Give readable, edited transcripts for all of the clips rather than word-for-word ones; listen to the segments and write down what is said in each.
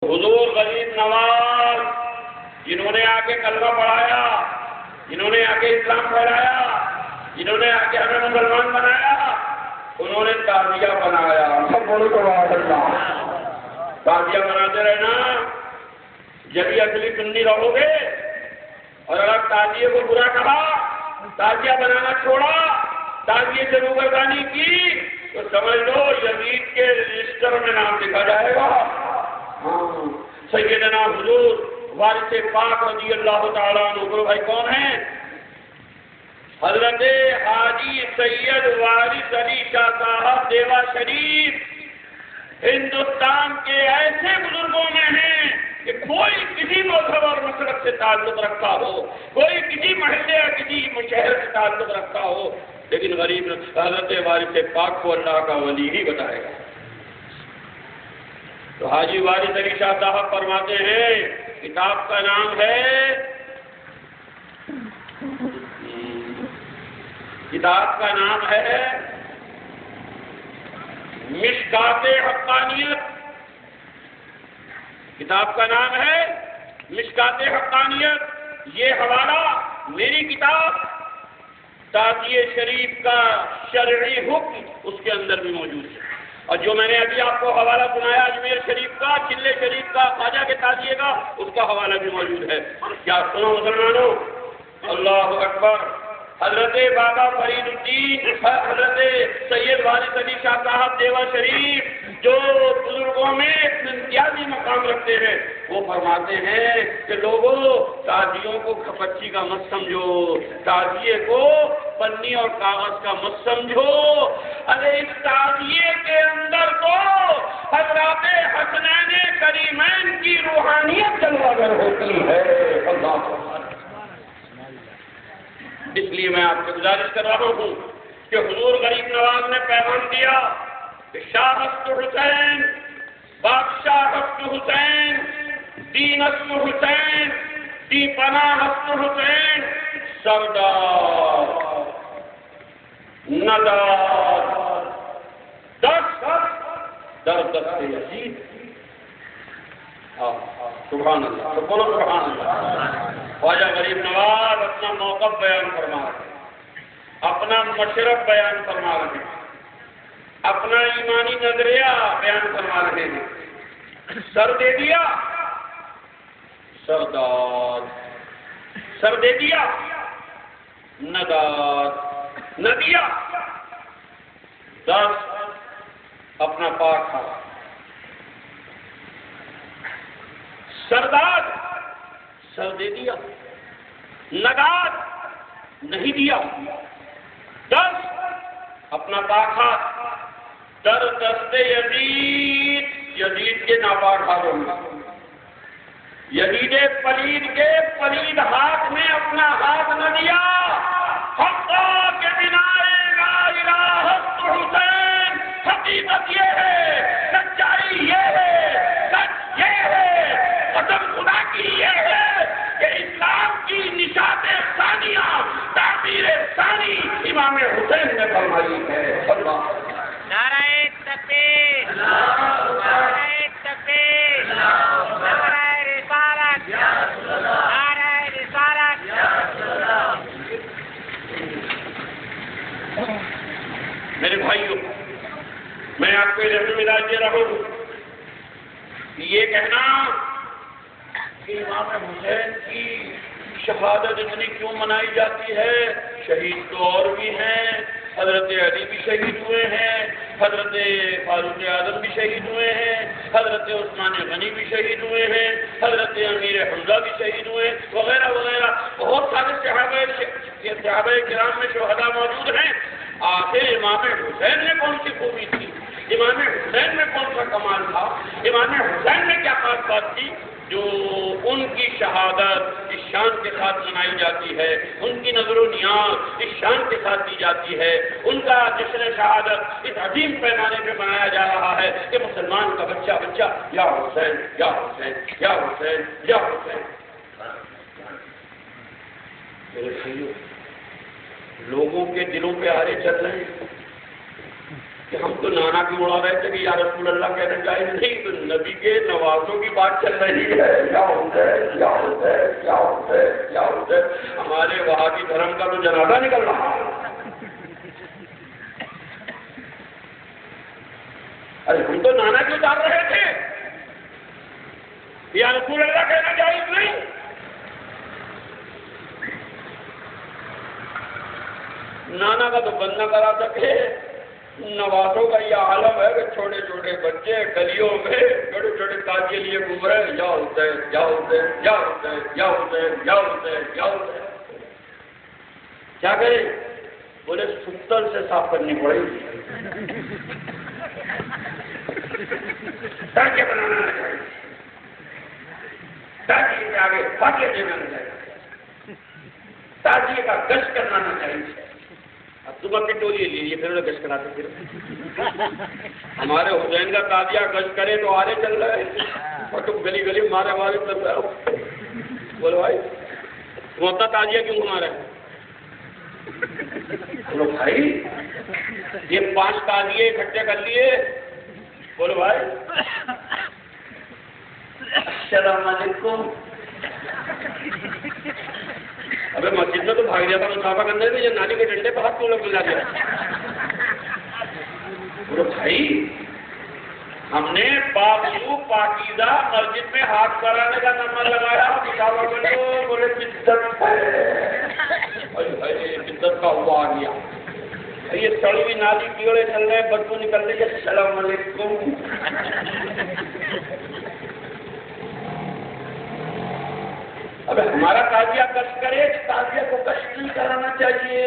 حضور غریب نواز جنہوں نے آ کے کلمہ پڑھایا، جنہوں نے آ کے اسلام پھیلایا، جنہوں نے آ کے ہمیں مسلمان بنایا، انہوں نے تعزیہ بنایا. سب بولو سبحان اللہ. تعزیہ بناتے رہنا. جب یہ اصلی سنی رہو گے اور اگر تعزیے کو برا کہا، تعزیہ بنانا چھوڑا، تعزیے سے روگردانی کی، تو سمجھ لو یزید کے رجسٹر میں نام لکھا جائے گا. سیدنا حضور وارث پاک رضی اللہ تعالیٰ عنہ بھائی کون ہیں؟ حضرت حاجی سید وارث علی شاہ صاحب دیوا شریف ہندوستان کے ایسے بزرگوں میں ہیں کہ کوئی کسی مذہب اور مسلک سے تعلق رکھتا ہو، کوئی کسی محلے یا کسی شہر سے تعلق رکھتا ہو، لیکن غریب حضرت وارث پاک کو اللہ کا ولی ہی بتائے گا. تو حاجی وارث علی شاہ صاحب فرماتے ہیں کتاب کا نام ہے، کتاب کا نام ہے مشکات حقانیت. کتاب کا نام ہے مشکات حقانیت. یہ حوالہ میری کتاب تعزیہ شریف کا شرعی حکم اس کے اندر بھی موجود ہے. اور جو میں نے ابھی آپ کو حوالہ سنایا اجمیر شریف کا، چلے شریف کا، خواجہ کے تعزیے کا، اس کا حوالہ بھی موجود ہے. کیا سنو مسلمانوں، اللہ اکبر. حضرت بابا فرید الدین حضرت سید وارث علی شاہ صاحب دیوا شریف جو بزرگوں میں امتیازی مقام رکھتے ہیں، وہ فرماتے ہیں کہ لوگوں تعزیوں کو کھپچی کا مت سمجھو، تعزیے کو پنی اور کاغذ کا مت سمجھو. ارے اس تعزیے کے اندر تو حضرات حسنین کریمین کی روحانیت جلوہ گر ہوتی ہے. اللہ اس لیے میں آپ سے گزارش کر رہا ہوں کہ حضور غریب نواز نے پیغام دیا کہ شاہ است حسین، بادشاہ است حسین، دین است حسین، دی پناہ است حسین، سردار ندار دست در دست یزید. سبحان اللہ. تو بولو سبحان اللہ. خواجہ غریب نواز اپنا موقف بیان فرما رہے ہیں، اپنا مشرف بیان فرما رہے ہیں، اپنا ایمانی نظریہ بیان فرما رہے ہیں. سر دے دیا سردار، سر دے دیا ندار، نہ دیا دس اپنا پاک تھا. سردار سر دے دیا، ندار نہیں دیا، دس اپنا پاک ہاتھ در دست یزید، یزید کے ناپاک ہاتھوں میں، یزید پلید کے پلید ہاتھ میں اپنا ہاتھ نہ دیا. حقا کے بنا لا الہ الا حسین. حقیقت یہ ہے، سچائی یہ ہے، سچ یہ ہے، قسم خدا کی یہ ہے کہ اسلام کی نشاط ثانیہ تعبیر ثانی امام حسین نے فرمائی ہے. نعرہ تکبیر، نعرہ تکبیر، نعرہ رسالت، نعرہ رسالت. میرے بھائیوں، میں آپ کو یہ مزاج دے رہا ہوں کہ یہ کہنا کہ امام حسین کی شہادت اتنی کیوں منائی جاتی ہے، شہید تو اور بھی ہیں، حضرت علی بھی شہید ہوئے ہیں، حضرت فاروق اعظم بھی شہید ہوئے ہیں، حضرت عثمان غنی بھی شہید ہوئے ہیں، حضرت امیر حمزہ بھی شہید ہوئے، وغیرہ وغیرہ بہت سارے صحابہ کرام میں شہداء موجود ہیں. آخر امام حسین نے کون سی خوبی تھی، امام حسین میں کون سا کمال تھا، امام حسین میں کیا خاص بات تھی جو ان کی شہادت اس شان کے ساتھ منائی جاتی ہے، ان کی نظر و نیاز اس شان کے ساتھ دی جاتی ہے، ان کا جشن شہادت اس عظیم پیمانے پہ منایا جا رہا ہے کہ مسلمان کا بچہ بچہ یا حسین یا حسین یا حسین یا حسین. میرے بھائیوں، لوگوں کے دلوں پہ آرے چل رہے ہیں، کہ ہم تو نانا کی اڑا رہے تھے کہ یا رسول اللہ کہنا چاہیے نہیں، تو نبی کے نوازوں کی بات چل رہی ہے. کیا ہوتا ہے کیا ہوتا ہے کیا ہوتا ہے کیا ہوتا ہے؟ ہمارے وہاں کی دھرم کا تو جنازہ نکل رہا ہے. ارے ہم تو نانا کی اتار رہے تھے، یا رسول اللہ کہنا جائز نہیں. نانا کا تو بندہ کرا سکے، نوازوں کا یہ عالم ہے کہ چھوٹے چھوٹے بچے گلیوں میں چھوٹے چھوٹے تاج کے لیے گھوم رہے ہیں. یا ہوتا ہے یا ہوتا ہے یا ہوتا ہے یا ہوتا ہے یا ہوتا ہے یا ہوتا ہے. کیا کریں؟ بولے ستر سے صاف کرنی پڑے گی. تاکہ بنانا نہ چاہیے، تاکہ آگے فاتحہ دینا نہ چاہیے، تاجیے کا گشت کرنا نہ چاہیے. اب تم اپنی ٹولی لے لیے پھر انہیں گشت کراتے پھر ہمارے حسین کا تازیہ گشت کرے تو آرے چل رہے اور تم گلی گلی مارے چل رہے ہو. بولو بھائی تم اپنا تازیہ کیوں گھما رہے ہو؟ بولو بھائی یہ 5 تازیے اکٹھے کر لیے. بولو بھائی السلام علیکم. ابے مسجد میں تو بھاگ جاتا مسافہ کرنے سے، یہ نالی کے ڈنڈے پہ ہاتھ کیوں لگ ملا دیا؟ بولو بھائی ہم نے پاکیزہ مسجد میں ہاتھ کرانے کا نمبر لگایا، مسافہ کرنے بولے بدت ہے، بدت کا ہوا آ گیا. یہ سڑی ہوئی نالی کیڑے چل رہے ہیں، بدبو نکل رہی ہے. السلام علیکم. اب ہمارا تازیہ گشت کرے، تازیہ کو گشت نہیں کرانا چاہیے.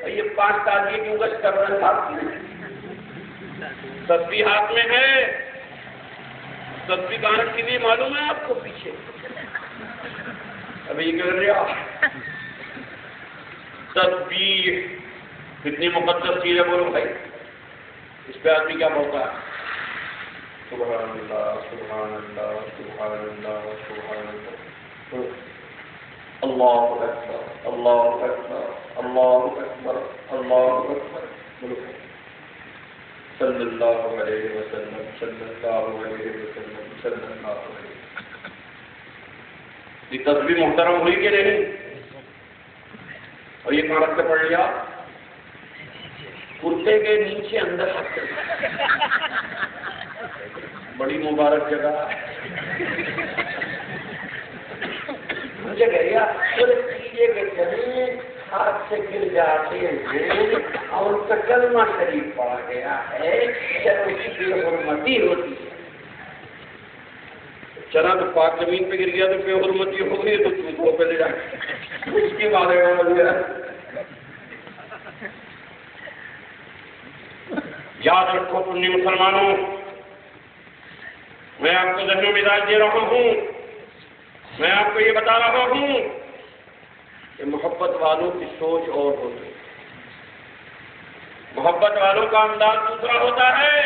یہ 5 تازیے کیوں گشت کر رہے ہیں ہاتھ میں؟ تسبیح ہاتھ میں ہے. تسبیح کہاں رکھی ہوئی معلوم ہے آپ کو؟ پیچھے. ابھی یہ کر رہے آپ تسبیح کتنی مقدس چیز ہے. بولو بھائی اس پہ آدمی کیا بولتا ہے؟ سبحان اللہ سبحان اللہ سبحان اللہ سبحان اللہ، اللہ اکبر اللہ اکبر اللہ اکبر اللہ اکبر. بولو صلی اللہ علیہ وسلم صلی اللہ علیہ وسلم صلی اللہ علیہ وسلم. یہ تسبیح محترم ہوئی کہ نہیں؟ اور یہ کہاں رکھ کے پڑھ لیا؟ کرتے کے نیچے اندر رکھ کے. بڑی مبارک جگہ جگہ یا ہاتھ سے گر جاتے ہیں اور ان کا کلمہ شریف پڑا گیا ہے، جب اس کی بے حرمتی ہوتی ہے. چنا تو پاک زمین پہ گر گیا تو بے حرمتی ہو گئی، تو چوتھوں پہ لے جائے اس کے بارے میں. یاد رکھو سنی مسلمانوں، میں آپ کو ذہن و مزاج دے رہا ہوں، میں آپ کو یہ بتا رہا ہوں کہ محبت والوں کی سوچ اور ہوتی ہے، محبت والوں کا انداز دوسرا ہوتا ہے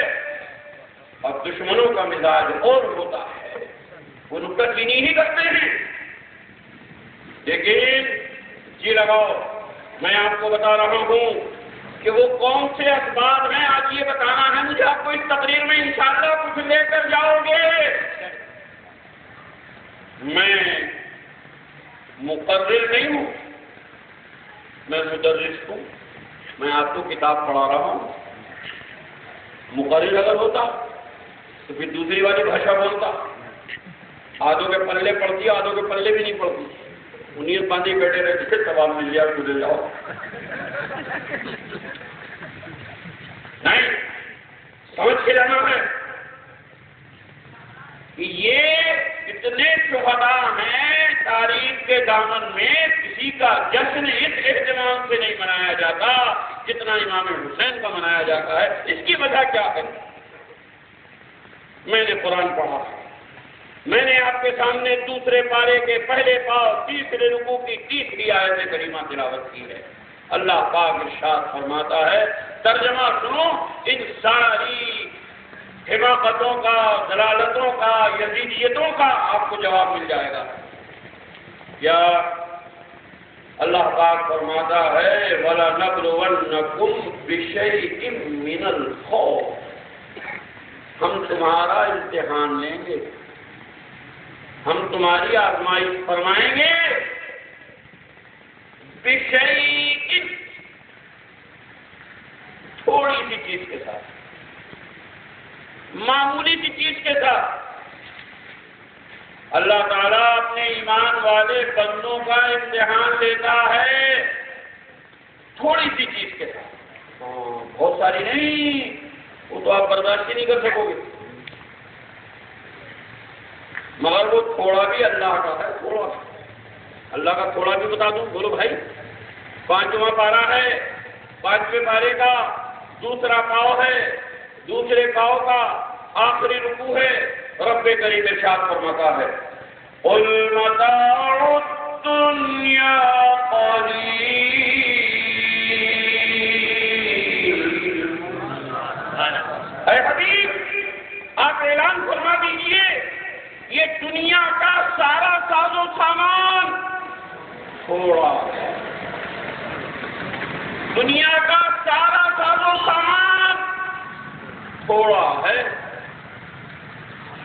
اور دشمنوں کا مزاج اور ہوتا ہے. وہ نکتہ چینی ہی کرتے ہیں، لیکن جی لگاؤ میں آپ کو بتا رہا ہوں کہ وہ کون سے اسباب ہیں. آج یہ بتانا ہے مجھے، آپ کو اس تقریر میں انشاءاللہ کچھ لے کر جاؤ گے. میں مقرر نہیں ہوں، میں مدرس ہوں. میں آپ کو کتاب پڑھا رہا ہوں. مقرر اگر ہوتا تو پھر دوسری والی بھاشا بولتا. آدھوں کے پلے پڑتی، آدھوں کے پلے بھی نہیں پڑتی. انہیں باندھی بیٹھے رہتے، سوال مل جائے گزر جاؤ. نہیں، سمجھ کے جانا ہے کہ یہ اتنے شہداء ہیں تاریخ کے دامن میں، کسی کا جشن اس اہتمام سے نہیں منایا جاتا جتنا امام حسین کا منایا جاتا ہے. اس کی وجہ کیا ہے؟ میں نے قرآن پڑھا، میں نے آپ کے سامنے دوسرے پارے کے پہلے پاؤ تیسرے رکوع کی تیسری آیت کریمہ تلاوت کی ہے. اللہ پاک ارشاد فرماتا ہے، ترجمہ سنو، ان ساری حماقتوں کا، ضلالتوں کا، یزیدیتوں کا آپ کو جواب مل جائے گا. یا اللہ پاک فرماتا ہے وَلَنَبْلُوَنَّكُمْ بِشَيْءٍ مِّنَ الْخَوْفِ، ہم تمہارا امتحان لیں گے، ہم تمہاری آزمائش فرمائیں گے بِشَيْءٍ، تھوڑی سی چیز کے ساتھ، معمولی سی چیز کے ساتھ۔ اللہ تعالیٰ اپنے ایمان والے بندوں کا امتحان لیتا ہے تھوڑی سی چیز کے ساتھ، بہت ساری نہیں، وہ تو آپ برداشت ہی نہیں کر سکو گے، مگر وہ تھوڑا بھی اللہ کا ہے، تھوڑا اللہ کا تھوڑا بھی بتا دوں، بولو بھائی، 5واں پارہ ہے، 5ویں پارے کا دوسرا پاؤ ہے، دوسرے پاؤ کا آخری رکوع ہے، رب کریم ارشاد فرماتا ہے قُلْ مَتَاعُ الدُّنْيَا قَلِيلٌ، اے حبیب آپ اعلان فرما دیجئے یہ دنیا کا سارا ساز و سامان تھوڑا ہے، دنیا کا سارا ساز و سامان تھوڑا ہے۔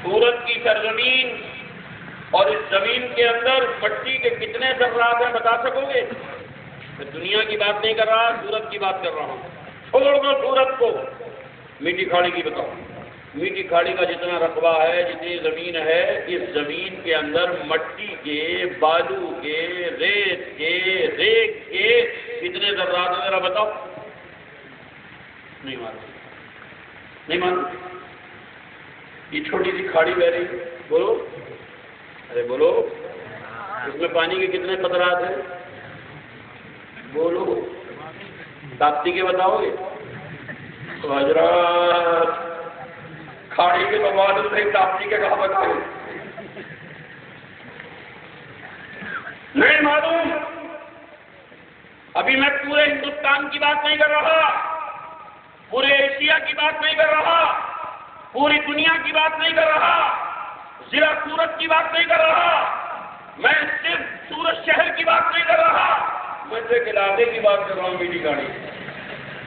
سورج کی سرزمین اور اس زمین کے اندر مٹی کے کتنے ذرات ہیں بتا سکو گے؟ میں دنیا کی بات نہیں کر رہا، سورج کی بات کر رہا ہوں، چھوڑ دو سورج کو، میٹھی کھاڑی کی بتاؤ، میٹھی کھاڑی کا جتنا رقبہ ہے، جتنی زمین ہے، اس زمین کے اندر مٹی کے، بالو کے، ریت کے، ریگ کے کتنے ذرات ہیں ذرا بتاؤ؟ نہیں معلوم، نہیں معلوم۔ یہ چھوٹی سی کھاڑی بہ رہی، بولو، ارے بولو، اس میں پانی کے کتنے قطرات ہیں؟ بولو، تاپتی کے بتاؤ گے؟ تو حضرات کھاڑی کے بواد سے تاپتی کے کہاں بتاؤ گے؟ نہیں معلوم۔ ابھی میں پورے ہندوستان کی بات نہیں کر رہا، پورے ایشیا کی بات نہیں کر رہا، پوری دنیا کی بات نہیں کر رہا، ضلع سورت کی بات نہیں کر رہا، میں صرف سورت شہر کی بات نہیں کر رہا، میں ایک علاقے کی بات کر رہا ہوں، میٹھی کھاڑی،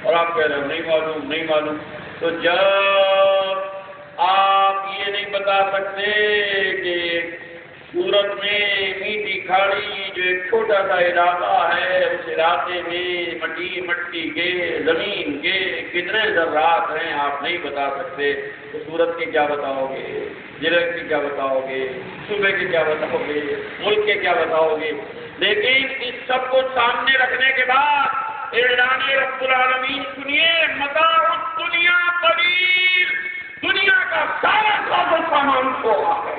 اور آپ کہہ رہے ہو نہیں معلوم، نہیں معلوم۔ تو جب آپ یہ نہیں بتا سکتے کہ سورت میں میٹھی کھاڑی جو ایک چھوٹا سا علاقہ ہے، اس علاقے میں مٹی کے، زمین کے کتنے ذرات ہیں آپ نہیں بتا سکتے، تو سورت کے کیا بتاؤ گے، ضلع کے کیا بتاؤ گے، صوبے کے کیا بتاؤ گے، ملک کے کیا بتاؤ گے؟ لیکن اس سب کو سامنے رکھنے کے بعد اعلان رب العالمین سنیے، متاع الدنیا قلیل، دنیا کا سارا ساز و سامان تھوڑا ہے۔